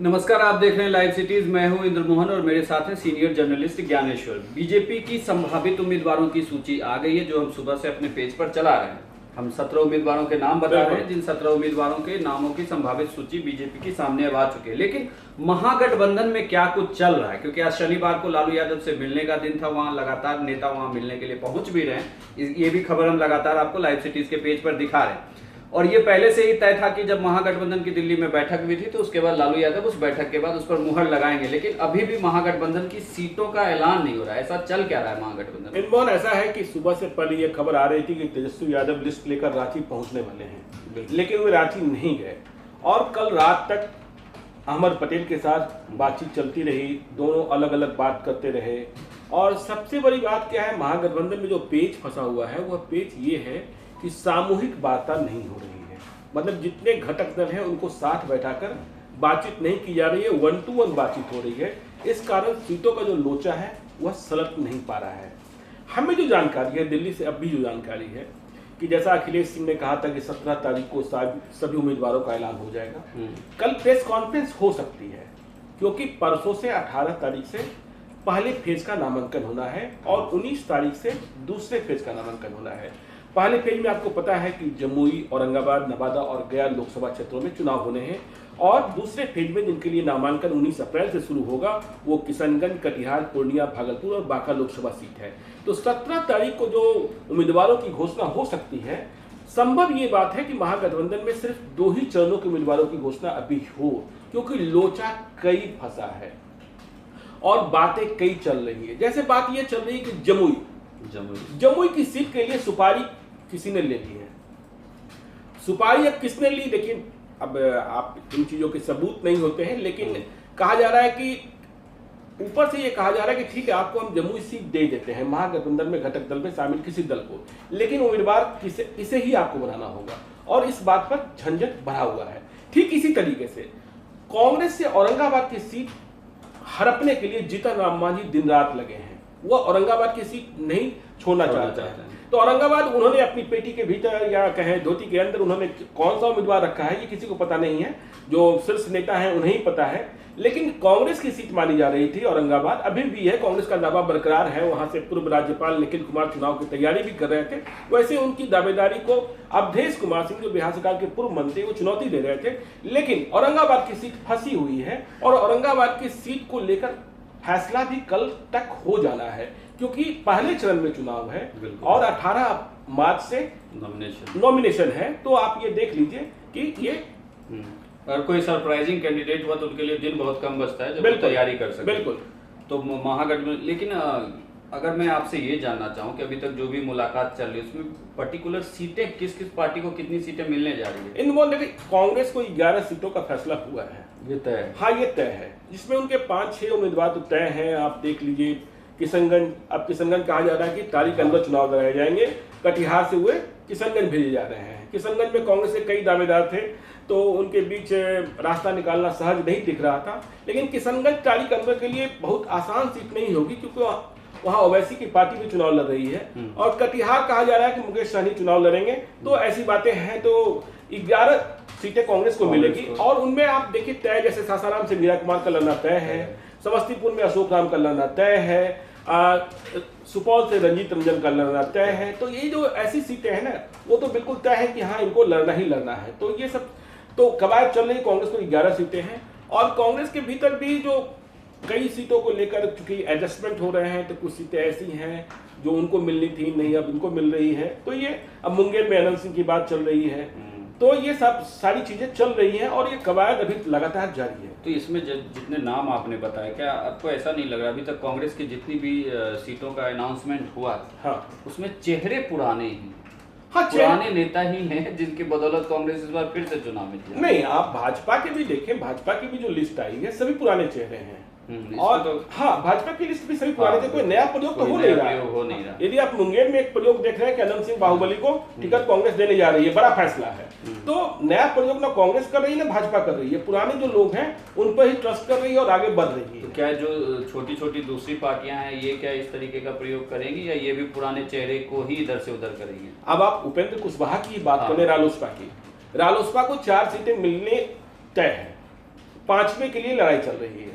नमस्कार, आप देख रहे हैं लाइव सिटीज। मैं हूं इंद्र मोहन और मेरे साथ हैं सीनियर जर्नलिस्ट ज्ञानेश्वर। बीजेपी की संभावित उम्मीदवारों की सूची आ गई है जो हम सुबह से अपने पेज पर चला रहे हैं। हम 17 उम्मीदवारों के नाम बता रहे हैं, जिन 17 उम्मीदवारों के नामों की संभावित सूची बीजेपी की सामने अब आ चुकी है। लेकिन महागठबंधन में क्या कुछ चल रहा है, क्योंकि आज शनिवार को लालू यादव से मिलने का दिन था, वहां लगातार नेता वहां मिलने के लिए पहुंच भी रहे हैं। ये भी खबर हम लगातार आपको लाइव सिटीज के पेज पर दिखा रहे हैं। और ये पहले से ही तय था कि जब महागठबंधन की दिल्ली में बैठक भी थी तो उसके बाद लालू यादव उस बैठक के बाद उस पर मुहर लगाएंगे। लेकिन अभी भी महागठबंधन की सीटों का ऐलान नहीं हो रहा है। ऐसा चल क्या रहा है महागठबंधन? इनमोहन, ऐसा है कि सुबह से पहले ये खबर आ रही थी कि तेजस्वी यादव लिस्ट लेकर रांची पहुंचने वाले हैं, लेकिन वे रांची नहीं गए और कल रात तक अहमद पटेल के साथ बातचीत चलती रही। दोनों अलग अलग बात करते रहे। और सबसे बड़ी बात क्या है, महागठबंधन में जो पेच फंसा हुआ है वह पेच ये है कि सामूहिक वार्ता नहीं हो रही है। मतलब जितने घटक दल हैं उनको साथ बैठाकर बातचीत नहीं की जा रही है, 1 to 1 बातचीत हो रही है। इस कारण सीटों का जो लोचा है वह सलट नहीं पा रहा है। हमें जो जानकारी है दिल्ली से, अब भी जो जानकारी है कि जैसा अखिलेश सिंह ने कहा था कि 17 तारीख को सभी उम्मीदवारों का ऐलान हो जाएगा। कल प्रेस कॉन्फ्रेंस हो सकती है, क्योंकि परसों से 18 तारीख से पहले फेज का नामांकन होना है और 19 तारीख से दूसरे फेज का नामांकन होना है। पहले फेज में आपको पता है कि जमुई, औरंगाबाद, नवादा और गया लोकसभा क्षेत्रों में चुनाव होने हैं और दूसरे फेज में जिनके लिए नामांकन 19 अप्रैल से शुरू होगा वो किशनगंज, कटिहार, पूर्णिया, भागलपुर और बांका लोकसभा सीट है। तो 17 तारीख को जो उम्मीदवारों की घोषणा हो सकती है, संभव ये बात है कि महागठबंधन में सिर्फ 2 ही चरणों के उम्मीदवारों की घोषणा अभी हो, क्योंकि लोचा कई फंसा है और बातें कई चल रही है। जैसे बात ये चल रही है कि जमुई की सीट के लिए सुपारी किसी ने ले ली है। सुपारी अब किसने ली, लेकिन अब आप इन चीजों के सबूत नहीं होते हैं, लेकिन कहा जा रहा है कि ऊपर से ये कहा जा रहा है कि ठीक है, आपको हम जमुई सीट दे देते हैं महागठबंधन में घटक दल में शामिल किसी दल को, लेकिन उम्मीदवार इसे ही आपको बनाना होगा और इस बात पर झंझट बढ़ा हुआ है। ठीक इसी तरीके से कांग्रेस से औरंगाबाद की सीट हड़पने के लिए जीतन राम मांझी दिन रात लगे हैं। वह औरंगाबाद की सीट नहीं छोड़ना चाहते हैं। तो औरंगाबाद उन्होंने अपनी पेटी के भीतर या कहें धोती के अंदर उन्होंने कौन सा उम्मीदवार रखा है ये किसी को पता नहीं है, जो शीर्ष नेता है उन्हें ही पता है। लेकिन कांग्रेस की सीट मानी जा रही थी औरंगाबाद, अभी भी है, कांग्रेस का दावा बरकरार है। वहां से पूर्व राज्यपाल निखिल कुमार चुनाव की तैयारी भी कर रहे थे। वैसे उनकी दावेदारी को अवधेश कुमार सिंह, जो बिहार सरकार के पूर्व मंत्री, वो चुनौती दे रहे थे। लेकिन औरंगाबाद की सीट फंसी हुई है और औरंगाबाद की सीट को लेकर फैसला भी कल तक हो जाना है, क्योंकि पहले चरण में चुनाव है और 18 मार्च से नॉमिनेशन है। तो आप ये देख लीजिए कि ये और कोई सरप्राइजिंग कैंडिडेट हुआ तो उनके लिए दिन बहुत कम बचता है जब वो तैयारी कर सके। बिल्कुल। तो महागठबंधन, लेकिन अगर मैं आपसे ये जानना चाहूँ कि अभी तक जो भी मुलाकात चल रही है उसमें पर्टिकुलर सीटें किस किस पार्टी को कितनी सीटें मिलने जा रही है? इन देखिए, कांग्रेस को 11 सीटों का फैसला हुआ है, ये तय है। हाँ, ये तय है, जिसमें उनके 5-6 उम्मीदवार तो तय हैं। आप देख लीजिए किशनगंज, अब किशनगंज कहा जा रहा है कि तारीख के अंदर चुनाव कराए जाएंगे। कटिहार से हुए किशनगंज भेजे जा रहे हैं। किशनगंज में कांग्रेस के कई दावेदार थे तो उनके बीच रास्ता निकालना सहज नहीं दिख रहा था। लेकिन किशनगंज तारीख अंदर के लिए बहुत आसान सीट नहीं होगी, क्योंकि वहां ओवैसी की पार्टी भी चुनाव लड़ रही है और कटिहार कहा जा रहा है कि मुकेश सहनी चुनाव लड़ेंगे। तो ऐसी बातें हैं। तो 11 सीटें कांग्रेस को मिलेगी और उनमें आप देखिए तय, जैसे सासाराम से मीरा कुमार का लड़ना तय है, समस्तीपुर में अशोक राम का लड़ना तय है, सुपौल से रंजीत रंजन का लड़ना तय है। तो ये जो ऐसी सीटें हैं ना, वो तो बिल्कुल तय है कि हाँ, इनको लड़ना ही लड़ना है। तो ये सब तो कवायद चल रही। कांग्रेस को 11 सीटें हैं और कांग्रेस के भीतर भी जो कई सीटों को लेकर चूंकि एडजस्टमेंट हो रहे हैं, तो कुछ सीटें ऐसी हैं जो उनको मिलनी थी नहीं, अब इनको मिल रही है। तो ये अब मुंगेर में अनंत सिंह की बात चल रही है। तो ये सब सारी चीजें चल रही हैं और ये कवायद अभी लगातार जारी है। तो इसमें जितने नाम आपने बताया, क्या आपको ऐसा नहीं लग रहा अभी तक कांग्रेस की जितनी भी सीटों का अनाउंसमेंट हुआ, हाँ, उसमें चेहरे पुराने ही, हाँ, पुराने नेता ही हैं जिनकी बदौलत कांग्रेस इस बार फिर से चुनाव में जीती? नहीं, आप भाजपा के भी देखें, भाजपा की भी जो लिस्ट आई है सभी पुराने चेहरे हैं। और तो, हाँ, भाजपा की लिस्ट भी सभी पुराने थे। कोई नया प्रयोग तो हो नहीं रहा। यदि आप मुंगेर में एक प्रयोग देख रहे हैं कि अनंत सिंह बाहुबली को टिकट कांग्रेस देने जा रही है, बड़ा फैसला है, तो नया प्रयोग ना कांग्रेस कर रही है ना भाजपा कर रही है। पुराने जो लोग हैं उन पर ही ट्रस्ट कर रही है और आगे बढ़ रही है। तो क्या जो छोटी छोटी दूसरी पार्टियां हैं ये क्या इस तरीके का प्रयोग करेंगी या ये भी पुराने चेहरे को ही इधर से उधर करेंगे? अब आप उपेंद्र कुशवाहा की बात करें, रालोसपा की, रालोसपा को 4 सीटें मिलने तय है। 5वें के लिए लड़ाई चल रही है।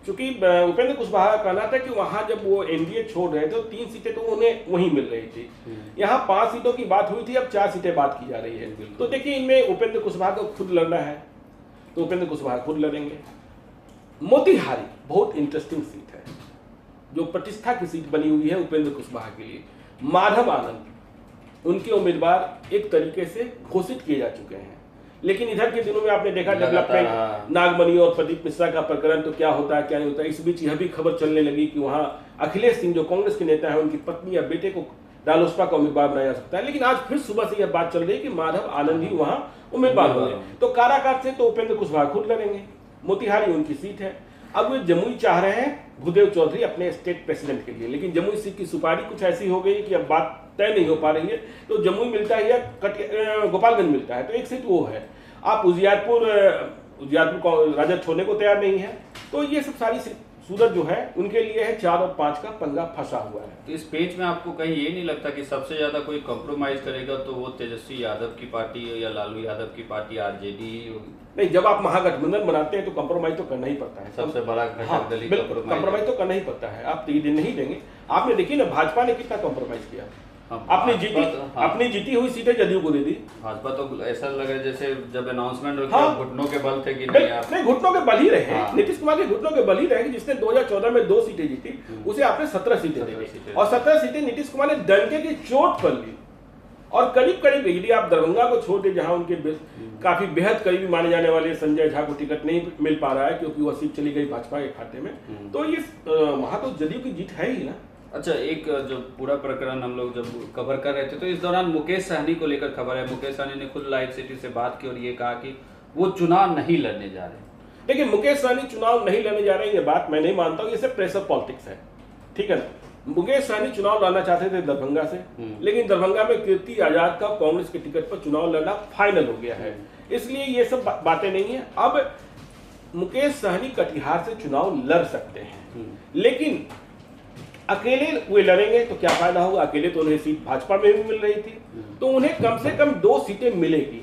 क्योंकि उपेंद्र कुशवाहा का कहना था कि वहां जब वो एनडीए छोड़ रहे थे तो 3 सीटें तो उन्हें वहीं मिल रही थी, यहाँ 5 सीटों की बात हुई थी, अब 4 सीटें बात की जा रही है। तो देखिए इनमें उपेंद्र कुशवाहा को खुद लड़ना है तो उपेंद्र कुशवाहा खुद लड़ेंगे। मोतिहारी बहुत इंटरेस्टिंग सीट है, जो प्रतिष्ठा की सीट बनी हुई है उपेंद्र कुशवाहा के लिए। माधव आनंद उनके उम्मीदवार एक तरीके से घोषित किए जा चुके हैं, लेकिन इधर के दिनों में आपने देखा डेवलपमेंट नागमणि और प्रदीप मिश्रा का प्रकरण, तो क्या होता है क्या नहीं होता है। इस बीच यह भी खबर चलने लगी कि वहां अखिलेश सिंह जो कांग्रेस के नेता है, उनकी पत्नी या बेटे को रालोसपा का उम्मीदवार बनाया जा सकता है। लेकिन आज फिर सुबह से यह बात चल रही है कि माधव आनंद ही वहां उम्मीदवार होंगे। तो काराकाट से तो उपेंद्र कुशवाहा खुद लड़ेंगे, मोतिहारी उनकी सीट है। अब वे जमुई चाह रहे हैं भूदेव चौधरी अपने स्टेट प्रेसिडेंट के लिए, लेकिन जमुई सीट की सुपारी कुछ ऐसी हो गई कि अब बात तय नहीं हो पा रही है। तो जमुई मिलता है या गोपालगंज मिलता है, तो एक सीट वो है। आप उजियारपुर राजद छोड़ने को तैयार नहीं है। तो ये सब सारी सूरत जो है उनके लिए है 4 और 5 का पंगा फंसा हुआ है। तो इस पेज में आपको कहीं ये नहीं लगता कि सबसे ज्यादा कोई कॉम्प्रोमाइज करेगा तो वो तेजस्वी यादव की पार्टी या लालू यादव की पार्टी आरजेडी होगी? नहीं, जब आप महागठबंधन बनाते हैं तो कंप्रोमाइज तो करना ही पड़ता है। सबसे बड़ा घटक दल ही कंप्रोमाइज तो करना ही पड़ता है। आप 3 दिन नहीं देंगे। आपने देखिए ना भाजपा ने कितना कंप्रोमाइज किया। अपनी जीती हुई सीटें जदयू को दे दी। भाजपा तो ऐसा लग रहा है जैसे जब अनाउंसमेंट हो घुटनों के बल थे कि नहीं घुटनों के बल ही रहे। नीतीश कुमार के घुटनों के बल ही रहे। जिसने 2014 में 2 सीटें जीती उसे आपने 17 सीटें दी, और 17 सीटें नीतीश कुमार ने डंके की चोट पर ली। और करीब करीब यदि आप दरभंगा को छोड़ दे, जहां उनके काफी बेहद करीबी माने जाने वाले संजय झा को टिकट नहीं मिल पा रहा है क्योंकि वह सीट चली गई भाजपा के खाते में, तो ये वहां तो जदयू की जीत है ही ना। अच्छा, एक जो पूरा प्रकरण हम लोग जब कवर कर रहे थे तो इस दौरान मुकेश सहनी को लेकर खबर है। मुकेश सहनी ने खुद लाइव सिटी से बात की और ये कहा कि वो चुनाव नहीं लड़ने जा रहे। देखिए, मुकेश सहनी चुनाव नहीं लड़ने जा रहे हैं, ये बात मैं नहीं मानता हूँ। ये सब प्रेशर पॉलिटिक्स है, ठीक है ना। मुकेश सहनी चुनाव लड़ना चाहते थे दरभंगा से, लेकिन दरभंगा में कीर्ति आजाद का कांग्रेस के टिकट पर चुनाव लड़ना फाइनल हो गया है, इसलिए ये सब बातें नहीं है। अब मुकेश सहनी कटिहार से चुनाव लड़ सकते हैं, लेकिन अकेले वे लड़ेंगे तो क्या फायदा होगा। अकेले तो उन्हें सीट भाजपा में भी मिल रही थी, तो उन्हें कम से कम 2 सीटें मिलेगी।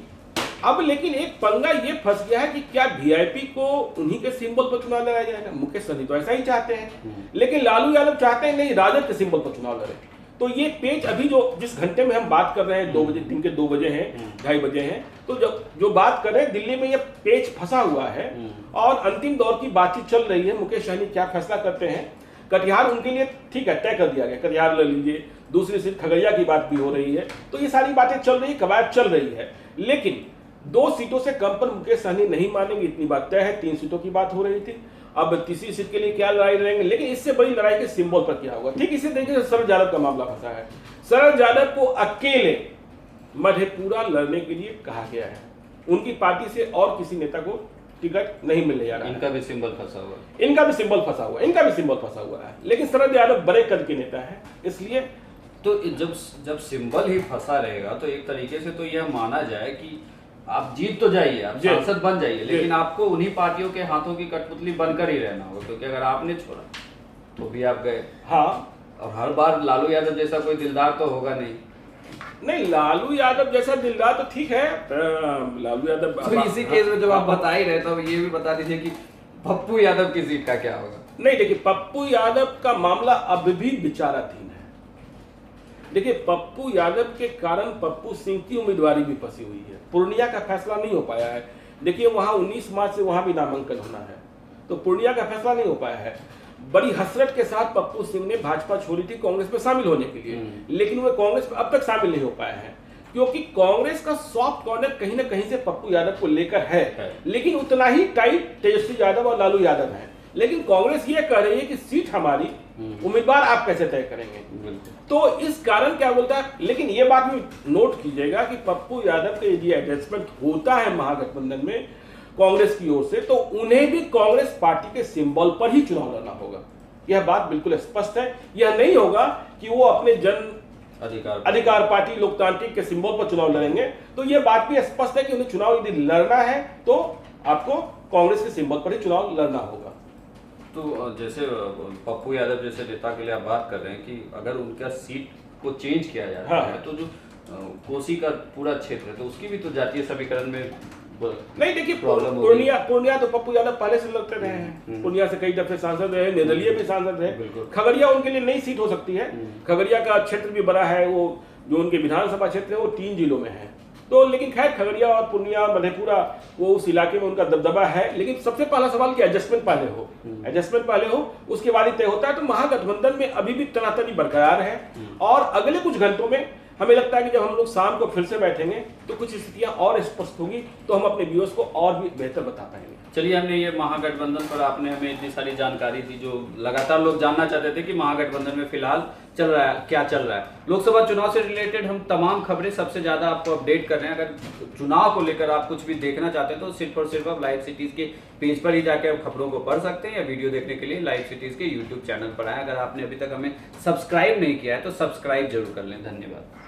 अब लेकिन एक पंगा ये फंस गया है कि क्या वीआईपी को उन्हीं के सिंबल पर चुनाव लड़ाया जाएगा। मुकेश सहनी तो ऐसा ही चाहते हैं, लेकिन लालू यादव चाहते हैं नहीं, राजद के सिंबल पर चुनाव लड़े। तो ये पेज अभी जिस घंटे में हम बात कर रहे हैं, 2 बजे, दिन के 2 बजे हैं, 2:30 बजे हैं, तो जो बात कर रहे हैं दिल्ली में ये पेज फंसा हुआ है और अंतिम दौर की बातचीत चल रही है। मुकेश सहनी क्या फैसला करते हैं। कटिहार उनके लिए ठीक है, तय कर दिया गया, कटिहार ले लीजिए। दूसरी सीट खगड़िया की बात भी हो रही है। तो ये सारी बातें चल रही, कवायद चल रही है, लेकिन 2 सीटों से कम पर मुकेश सहनी नहीं मानेंगे, इतनी बात तय है। 3 सीटों की बात हो रही थी। अब तीसरी सीट के लिए क्या लड़ाई लड़ेंगे, लेकिन इससे बड़ी लड़ाई के सिंबल पर क्या होगा। ठीक इसी तरीके से शरद यादव का मामला फंसा है। शरद यादव को अकेले मधेपुरा लड़ने के लिए कहा गया है। उनकी पार्टी से और किसी नेता को टिकट नहीं मिलने जा रहा है। इनका भी सिंबल फंसा हुआ है, लेकिन शरद यादव बड़े कद के नेता है, इसलिए तो जब सिंबल ही फंसा रहेगा तो एक तरीके से तो यह माना जाए कि आप जीत तो जाइए, आप सांसद बन जाइए, लेकिन आपको उन्हीं पार्टियों के हाथों की कठपुतली बनकर ही रहना होगा, क्योंकि अगर आपने छोड़ा तो भी आप गए। हाँ, और हर बार लालू यादव जैसा कोई दिलदार तो होगा नहीं, लालू यादव जैसा दिलदार तो ठीक है। लालू यादव तो इसी केस में जब आप बता ही रहे तो ये भी बता दीजिए कि पप्पू यादव की सीट का क्या होगा। नहीं, देखिए, पप्पू यादव का मामला अब भी विचाराधीन है। देखिए, पप्पू यादव के कारण पप्पू सिंह की उम्मीदवारी भी फंसी हुई है। पूर्णिया का फैसला नहीं हो पाया है। देखिए, वहां 19 मार्च से वहां भी नामांकन होना है, तो पूर्णिया का फैसला नहीं हो पाया है। बड़ी हसरत के साथ पप्पू सिंह ने भाजपा छोड़ी थी कांग्रेस में शामिल होने के लिए, लेकिन वे कांग्रेस में अब तक शामिल नहीं हो पाए हैं, क्योंकि कांग्रेस का सॉफ्ट कॉर्नर कहीं ना कहीं से पप्पू यादव को लेकर है, लेकिन उतना ही टाइट तेजस्वी यादव और लालू यादव है। लेकिन कांग्रेस ये कह रही है कि सीट हमारी, उम्मीदवार आप कैसे तय करेंगे। तो इस कारण क्या बोलता है, लेकिन ये बात भी नोट कीजिएगा कि पप्पू यादव का यदि एडजस्टमेंट होता है महागठबंधन में कांग्रेस की ओर से, तो उन्हें भी कांग्रेस पार्टी के सिंबल पर ही चुनाव लड़ना होगा। यह बात बिल्कुल स्पष्ट है। यह नहीं होगा कि वो अपने जन अधिकार पार्टी लोकतांत्रिक के सिंबल पर चुनाव लड़ेंगे। तो यह बात भी स्पष्ट है कि उन्हें चुनाव यदि लड़ना है तो आपको कांग्रेस के सिंबल पर ही चुनाव लड़ना होगा। तो जैसे पप्पू यादव जैसे नेता के लिए आप बात कर रहे हैं कि अगर उनका सीट को चेंज किया जाता है, तो जो कोसी का पूरा क्षेत्र है तो उसकी भी तो जातीय समीकरण में नहीं देखिए, प्रॉब्लम होगी। पूर्णिया तो पप्पू यादव पहले से लड़ते रहे हैं। पूर्णिया से कई दफे सांसद रहे, निर्दलीय भी सांसद रहे। बिल्कुल। खगड़िया उनके लिए नई सीट हो सकती है। खगड़िया का क्षेत्र भी बड़ा है, वो जो उनके विधानसभा क्षेत्र है वो 3 जिलों में है। तो लेकिन खैर खगड़िया और पूर्णिया मधेपुरा वो उस इलाके में उनका दबदबा है। लेकिन सबसे पहला सवाल कि एडजस्टमेंट पहले हो, एडजस्टमेंट पहले हो, उसके बाद ही तय होता है। तो महागठबंधन में अभी भी तनातनी बरकरार है और अगले कुछ घंटों में हमें लगता है कि जब हम लोग शाम को फिर से बैठेंगे तो कुछ स्थितियां और स्पष्ट होगी, तो हम अपने व्यूअर्स को और भी बेहतर बता पाएंगे। चलिए, हमने ये महागठबंधन पर आपने हमें इतनी सारी जानकारी दी जो लगातार लोग जानना चाहते थे कि महागठबंधन में फिलहाल चल रहा है, क्या चल रहा है। लोकसभा चुनाव से रिलेटेड हम तमाम खबरें सबसे ज्यादा आपको अपडेट कर रहे हैं। अगर चुनाव को लेकर आप कुछ भी देखना चाहते हैं तो सिर्फ और सिर्फ आप लाइव सिटीज के पेज पर ही जाकर आप खबरों को पढ़ सकते हैं, या वीडियो देखने के लिए लाइव सिटीज के यूट्यूब चैनल पर आए। अगर आपने अभी तक हमें सब्सक्राइब नहीं किया है तो सब्सक्राइब जरूर कर लें। धन्यवाद।